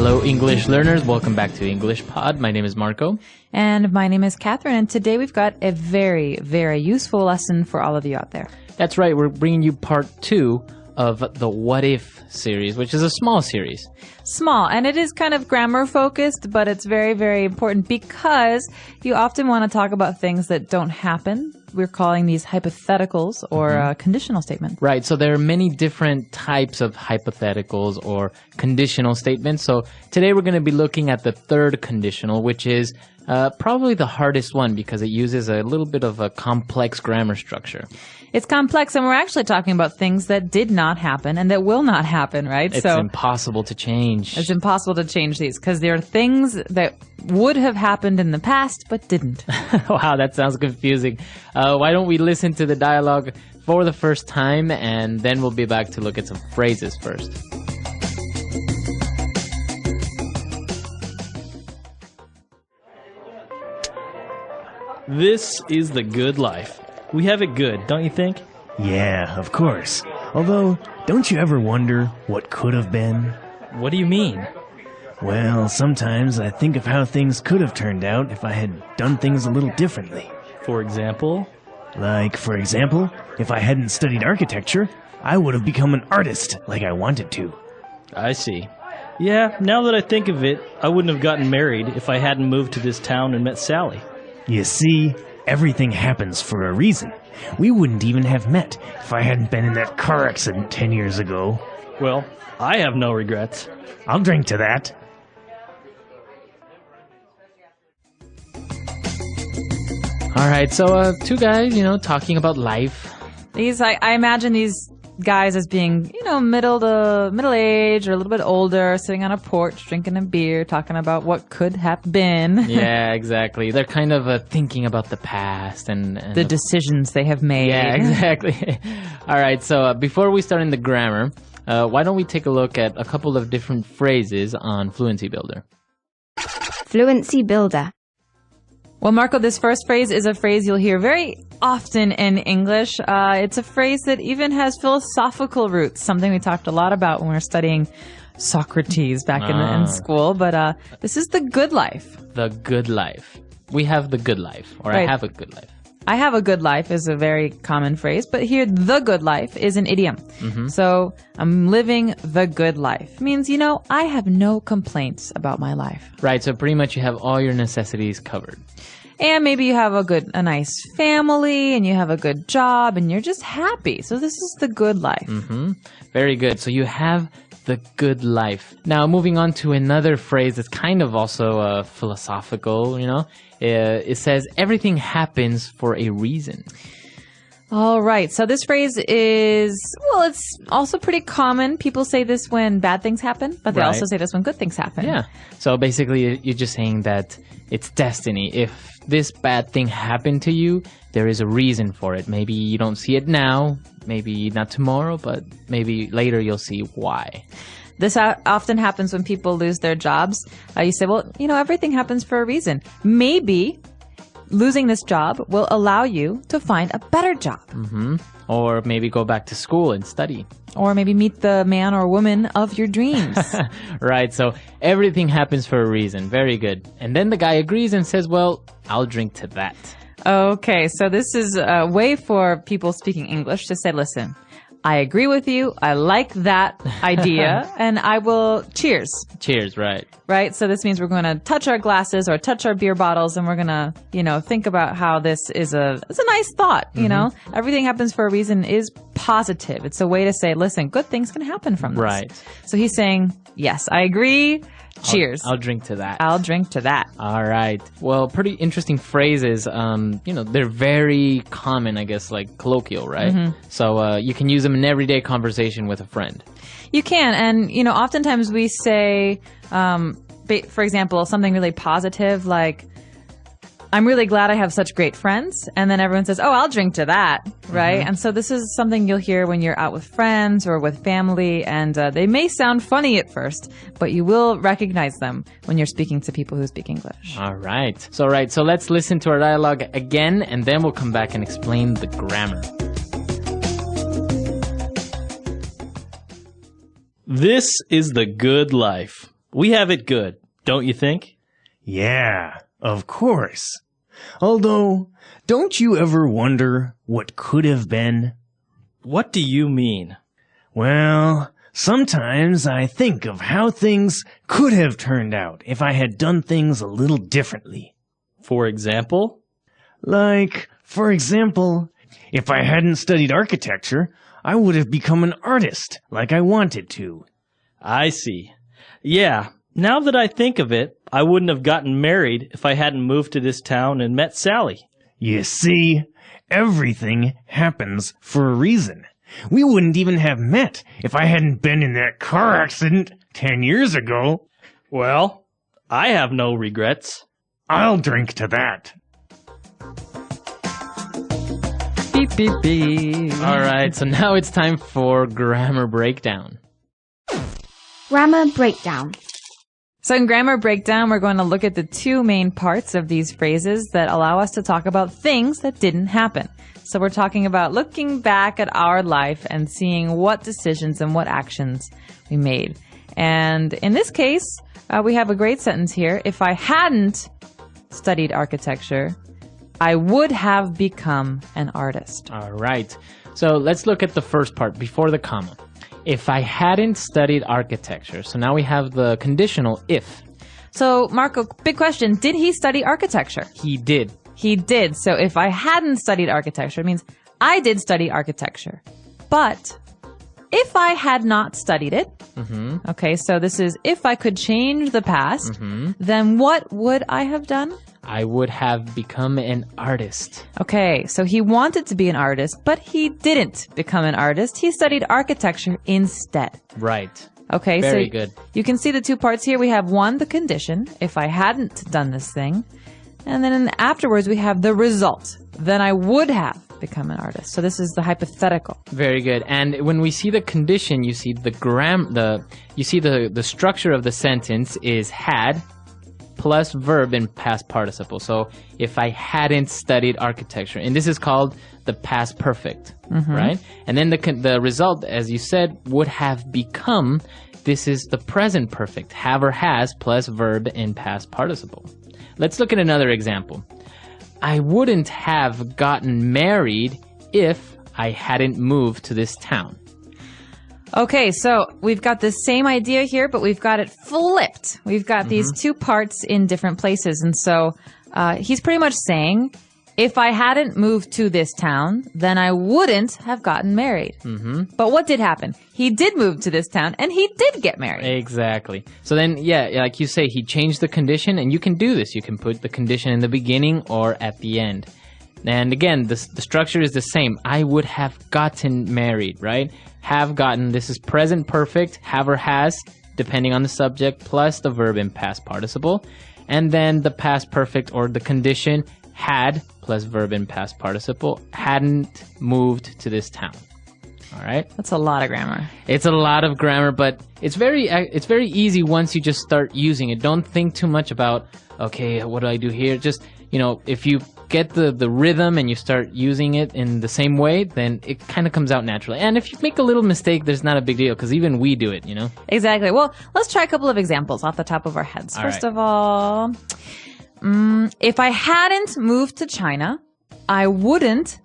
Hello, English learners. Welcome back to englishpod. My name is Marco. And my name is Catherine, and today we've got a very, very useful lesson for all of you out there. That's right. We're bringing you part 2 of the What If series, which is a small series. Small, and it is kind of grammar focused, but it's very, very important because you often want to talk about things that don't happen. We're calling these hypotheticals or conditional statements. Right. So there are many different types of hypotheticals or conditional statements. So today we're going to be looking at the third conditional, which is probably the hardest one because it uses a little bit of a complex grammar structure. It's complex, and we're actually talking about things that did not happen and that will not happen, right? It's impossible to change. It's impossible to change these because there are things that would have happened in the past but didn't. Wow, that sounds confusing. Why don't we listen to the dialogue for the first time, and then we'll be back to look at some phrases first. This is the good life. We have it good, don't you think? Yeah, of course. Although, don't you ever wonder what could have been? What do you mean? Well, sometimes I think of how things could have turned out if I had done things a little differently. For example? Like, for example, if I hadn't studied architecture, I would have become an artist like I wanted to. I see. Yeah, now that I think of it, I wouldn't have gotten married if I hadn't moved to this town and met Sally. You see, everything happens for a reason. We wouldn't even have met if I hadn't been in that car accident 10 years ago. Well, I have no regrets. I'll drink to that. All right, so two guys, talking about life. I imagine these guys as being, middle age or a little bit older, sitting on a porch, drinking a beer, talking about what could have been. Yeah, exactly. They're kind of thinking about the past and the decisions they have made. Yeah, exactly. All right, so before we start in the grammar, why don't we take a look at a couple of different phrases on Fluency Builder? Fluency Builder. Well, Marco, this first phrase is a phrase you'll hear very often in English. It's a phrase that even has philosophical roots, something we talked a lot about when we were studying Socrates back in school. But this is the good life. The good life. We have the good life, or Right. I have a good life. I have a good life is a very common phrase, but here, the good life is an idiom. So I'm living the good life. Means, I have no complaints about my life. Right, so pretty much you have all your necessities covered. And maybe you have a nice family and you have a good job and you're just happy. So this is the good life. Very good. So you have the good life. Now, moving on to another phrase that's kind of also philosophical, it says everything happens for a reason. All right. So this phrase it's also pretty common. People say this when bad things happen, but they Right. also say this when good things happen. Yeah. So basically, you're just saying that it's destiny. If this bad thing happened to you, there is a reason for it. Maybe you don't see it now, maybe not tomorrow, but maybe later you'll see why. This often happens when people lose their jobs. You say, well, everything happens for a reason. Maybe losing this job will allow you to find a better job. Or maybe go back to school and study. Or maybe meet the man or woman of your dreams. Right, so everything happens for a reason. Very good. And then the guy agrees and says, well, I'll drink to that. Okay, so this is a way for people speaking English to say, listen, I agree with you. I like that idea. And I will cheers. Cheers, right. Right? So this means we're going to touch our glasses or touch our beer bottles and we're going to, think about how this is it's a nice thought, Everything happens for a reason is positive. It's a way to say, listen, good things can happen from this. Right. So he's saying, yes, I agree. Cheers. I'll drink to that. I'll drink to that. All right. Well, pretty interesting phrases. They're very common, I guess, like colloquial, right? So you can use them in everyday conversation with a friend. You can. And, oftentimes we say, for example, something really positive like, I'm really glad I have such great friends. And then everyone says, oh, I'll drink to that. Right. And so this is something you'll hear when you're out with friends or with family. And they may sound funny at first, but you will recognize them when you're speaking to people who speak English. All right. So let's listen to our dialogue again, and then we'll come back and explain the grammar. This is the good life. We have it good, don't you think? Yeah, of course. Although, don't you ever wonder what could have been? What do you mean? Well, sometimes I think of how things could have turned out if I had done things a little differently. For example? Like, for example, if I hadn't studied architecture, I would have become an artist like I wanted to. I see. Yeah, now that I think of it, I wouldn't have gotten married if I hadn't moved to this town and met Sally. You see, everything happens for a reason. We wouldn't even have met if I hadn't been in that car accident 10 years ago. Well, I have no regrets. I'll drink to that. Beep, beep, beep. All right, so now it's time for grammar breakdown. Grammar breakdown. So in grammar breakdown, we're going to look at the two main parts of these phrases that allow us to talk about things that didn't happen. So we're talking about looking back at our life and seeing what decisions and what actions we made. And in this case, we have a great sentence here. If I hadn't studied architecture, I would have become an artist. All right, so let's look at the first part before the comma. If I hadn't studied architecture. So now we have the conditional if. So Marco, big question. Did he study architecture? He did. He did. So if I hadn't studied architecture, it means I did study architecture. But if I had not studied it, okay, so this is if I could change the past, then what would I have done? I would have become an artist. Okay, so he wanted to be an artist, but he didn't become an artist. He studied architecture instead. Right. Okay, Very so good. You can see the two parts here. We have one, the condition, if I hadn't done this thing. And then afterwards, we have the result. Then I would have become an artist. So this is the hypothetical. Very good. And when we see the condition, you see the structure of the sentence is had plus verb in past participle. So if I hadn't studied architecture, and this is called the past perfect, right? And then the result, as you said, would have become. This is the present perfect, have or has plus verb in past participle. Let's look at another example. I wouldn't have gotten married if I hadn't moved to this town. Okay, so we've got the same idea here, but we've got it flipped. We've got these two parts in different places. And so he's pretty much saying, if I hadn't moved to this town, then I wouldn't have gotten married. But what did happen? He did move to this town, and he did get married. Exactly. So then, yeah, like you say, he changed the condition, and you can do this. You can put the condition in the beginning or at the end. And again, the structure is the same. I would have gotten married, right? Have gotten, this is present perfect, have or has, depending on the subject, plus the verb in past participle. And then the past perfect or the condition, had, plus verb in past participle, hadn't moved to this town. All right? That's a lot of grammar. It's a lot of grammar, but it's very easy once you just start using it. Don't think too much about, okay, what do I do here? Just, if you get the rhythm and you start using it in the same way, then it kind of comes out naturally. And if you make a little mistake, there's not a big deal because even we do it, Exactly. Well, let's try a couple of examples off the top of our heads. First of all, if I hadn't moved to China, I wouldn't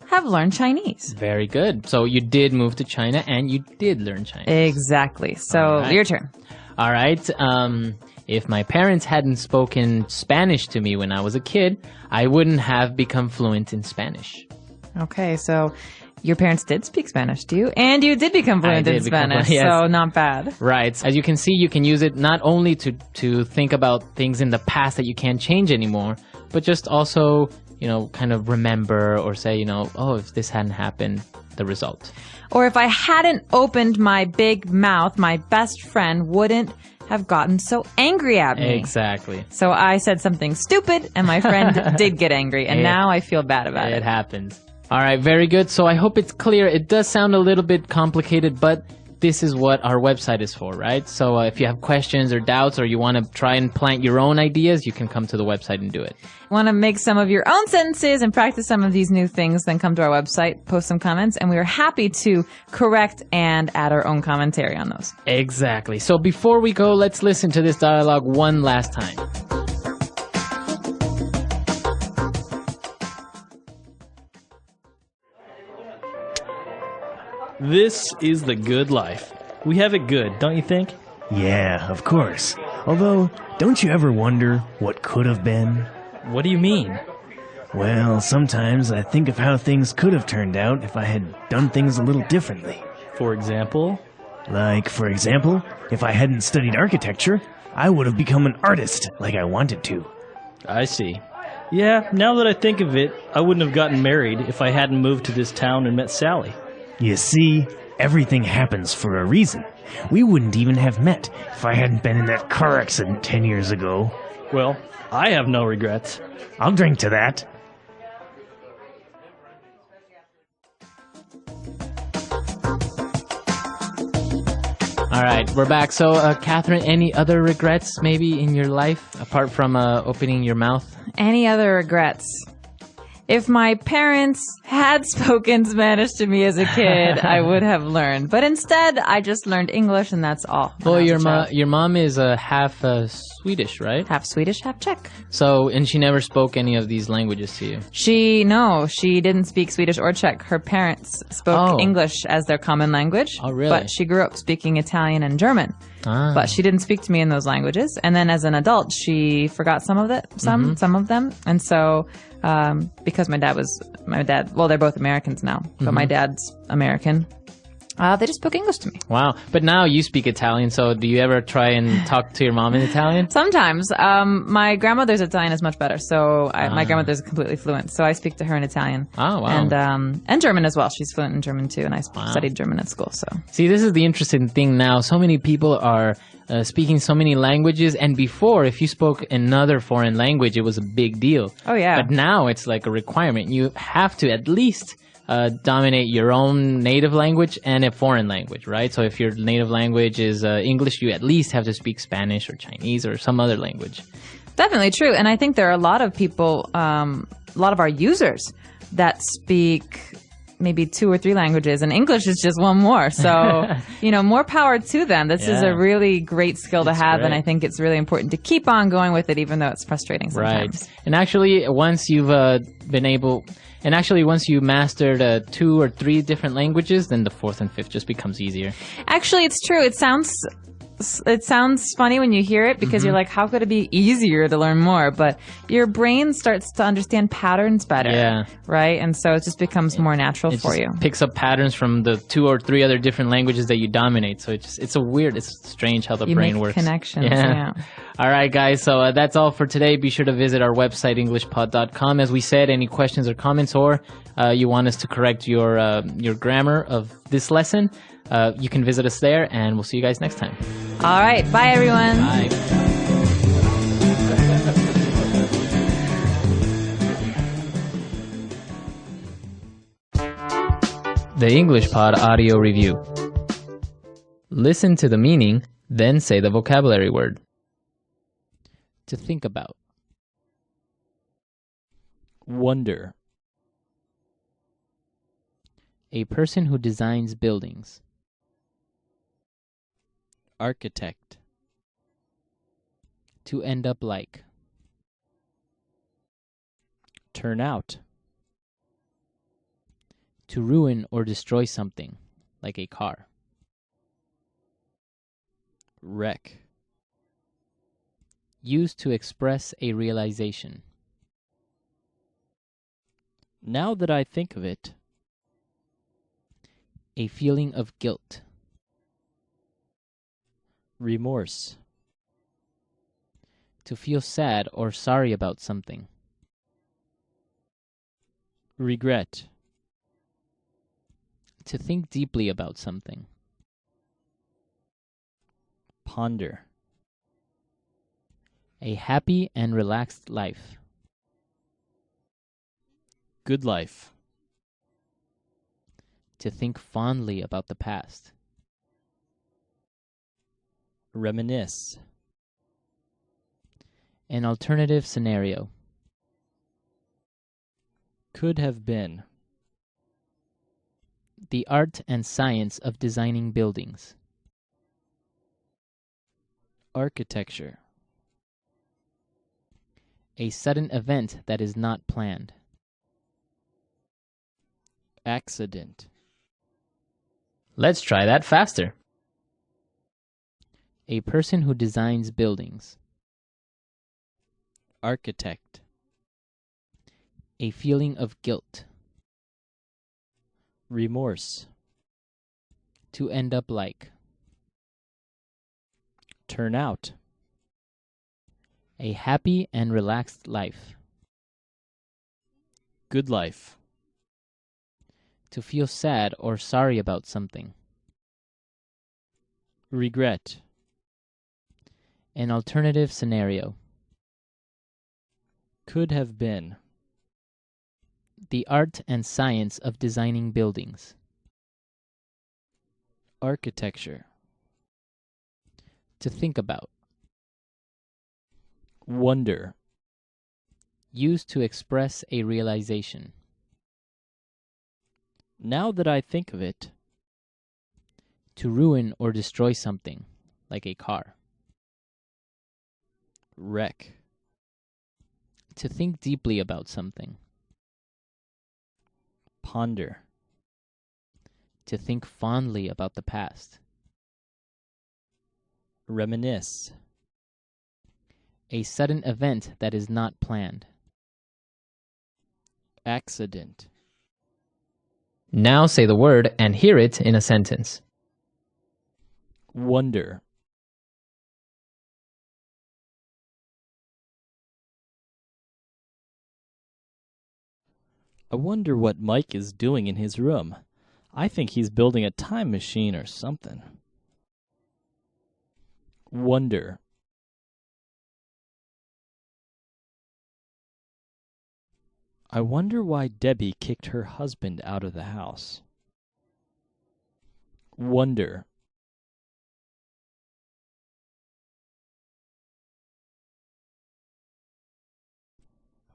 have learned Chinese. Very good. So you did move to China and you did learn Chinese. Exactly. So your turn. All right. If my parents hadn't spoken Spanish to me when I was a kid, I wouldn't have become fluent in Spanish. Okay, so your parents did speak Spanish to you, and you did become fluent in Spanish, yes. So not bad. Right. As you can see, you can use it not only to think about things in the past that you can't change anymore, but just also, kind of remember or say, if this hadn't happened, the result. Or if I hadn't opened my big mouth, my best friend wouldn't have gotten so angry at me. Exactly. So I said something stupid, and my friend did get angry, and now I feel bad about it. It happens. All right, very good. So I hope it's clear. It does sound a little bit complicated, but this is what our website is for, right? So if you have questions or doubts or you want to try and plant your own ideas, you can come to the website and do it. Want to make some of your own sentences and practice some of these new things, then come to our website, post some comments, and we are happy to correct and add our own commentary on those. Exactly. So before we go, let's listen to this dialogue one last time. This is the good life. We have it good, don't you think? Yeah, of course. Although, don't you ever wonder what could have been? What do you mean? Well, sometimes I think of how things could have turned out if I had done things a little differently. For example? Like, for example, if I hadn't studied architecture, I would have become an artist like I wanted to. I see. Yeah, now that I think of it, I wouldn't have gotten married if I hadn't moved to this town and met Sally. You see, everything happens for a reason. We wouldn't even have met if I hadn't been in that car accident 10 years ago. Well, I have no regrets. I'll drink to that. All right, we're back. So, Catherine, any other regrets maybe in your life apart from opening your mouth? Any other regrets? If my parents had spoken Spanish to me as a kid, I would have learned. But instead, I just learned English, and that's all. Well, your mom is half Swedish, right? Half Swedish, half Czech. So, and she never spoke any of these languages to you? She didn't speak Swedish or Czech. Her parents spoke English as their common language. Oh, really? But she grew up speaking Italian and German. Ah. But she didn't speak to me in those languages. And then as an adult, she forgot some of them. And so, because my dad, well, they're both Americans now, but my dad's American. They just spoke English to me. Wow. But now you speak Italian, so do you ever try and talk to your mom in Italian? Sometimes. My grandmother's Italian is much better, so my grandmother's completely fluent, so I speak to her in Italian. Oh, wow. And German as well. She's fluent in German too, and I studied German at school, so. See, this is the interesting thing now. So many people are speaking so many languages, and before, if you spoke another foreign language, it was a big deal. Oh, yeah. But now it's like a requirement. You have to at least dominate your own native language and a foreign language, right? So if your native language is English, you at least have to speak Spanish or Chinese or some other language. Definitely true. And I think there are a lot of people, a lot of our users that speak maybe 2 or 3 languages, and English is just one more. So, more power to them. This is a really great skill to have, and I think it's really important to keep on going with it, even though it's frustrating sometimes. Right. And actually, once you've once you mastered 2 or 3 different languages, then the 4th and 5th just becomes easier. Actually, it's true. It sounds funny when you hear it because you're like, how could it be easier to learn more? But your brain starts to understand patterns better, right? And so it just becomes more natural for you. It picks up patterns from the 2 or 3 other different languages that you dominate. So it's strange how the brain works. Connections, yeah. All right, guys. So that's all for today. Be sure to visit our website, englishpod.com. As we said, any questions or comments, or you want us to correct your grammar of this lesson, you can visit us there, and we'll see you guys next time. All right. Bye, everyone. Bye. The English Pod Audio Review. Listen to the meaning, then say the vocabulary word. To think about. Wonder. A person who designs buildings. Architect. To end up like. Turn out. To ruin or destroy something, like a car. Wreck. Used to express a realization. Now that I think of it. A feeling of guilt. Remorse. To feel sad or sorry about something. Regret. To think deeply about something. Ponder. A happy and relaxed life. Good life. To think fondly about the past. Reminisce. An alternative scenario. Could have been. The art and science of designing buildings. Architecture. A sudden event that is not planned. Accident. Let's try that faster. A person who designs buildings. Architect. A feeling of guilt. Remorse. To end up like. Turn out. A happy and relaxed life. Good life. To feel sad or sorry about something. Regret. An alternative scenario. Could have been. The art and science of designing buildings. Architecture. To think about. Wonder. Used to express a realization. Now that I think of it. To ruin or destroy something, like a car. Wreck. To think deeply about something. Ponder. To think fondly about the past. Reminisce. A sudden event that is not planned. Accident. Now say the word and hear it in a sentence. Wonder. I wonder what Mike is doing in his room. I think he's building a time machine or something. Wonder. I wonder why Debbie kicked her husband out of the house. Wonder.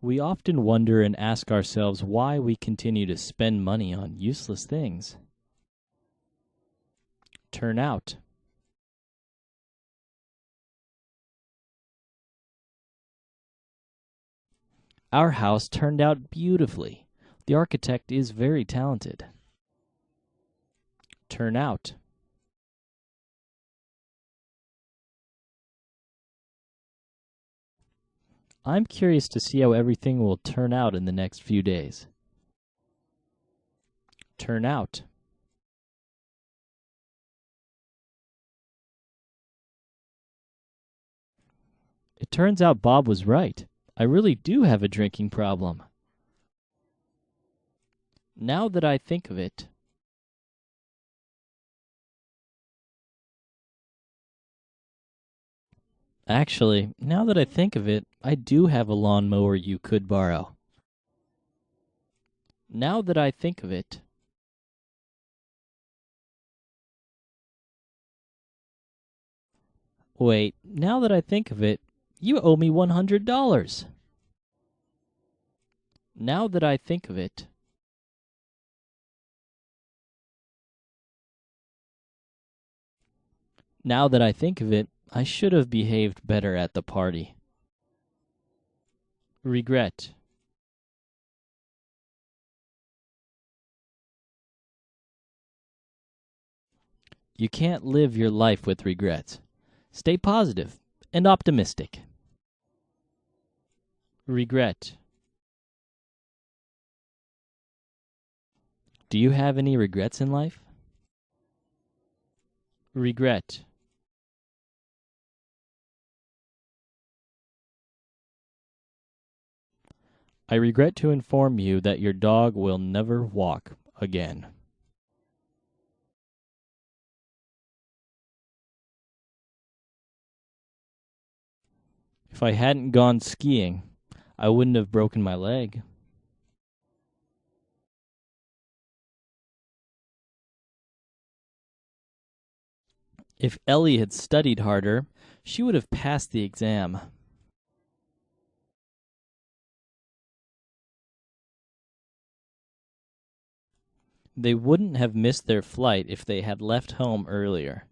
We often wonder and ask ourselves why we continue to spend money on useless things. Turn out. Our house turned out beautifully. The architect is very talented. Turn out. I'm curious to see how everything will turn out in the next few days. Turn out. It turns out Bob was right. I really do have a drinking problem. Now that I think of it. Actually, now that I think of it, I do have a lawnmower you could borrow. Now that I think of it. Wait, now that I think of it, you owe me $100. Now that I think of it. Now that I think of it, I should have behaved better at the party. Regret. You can't live your life with regrets. Stay positive and optimistic. Regret. Do you have any regrets in life? Regret. I regret to inform you that your dog will never walk again. If I hadn't gone skiing, I wouldn't have broken my leg. If Ellie had studied harder, she would have passed the exam. They wouldn't have missed their flight if they had left home earlier.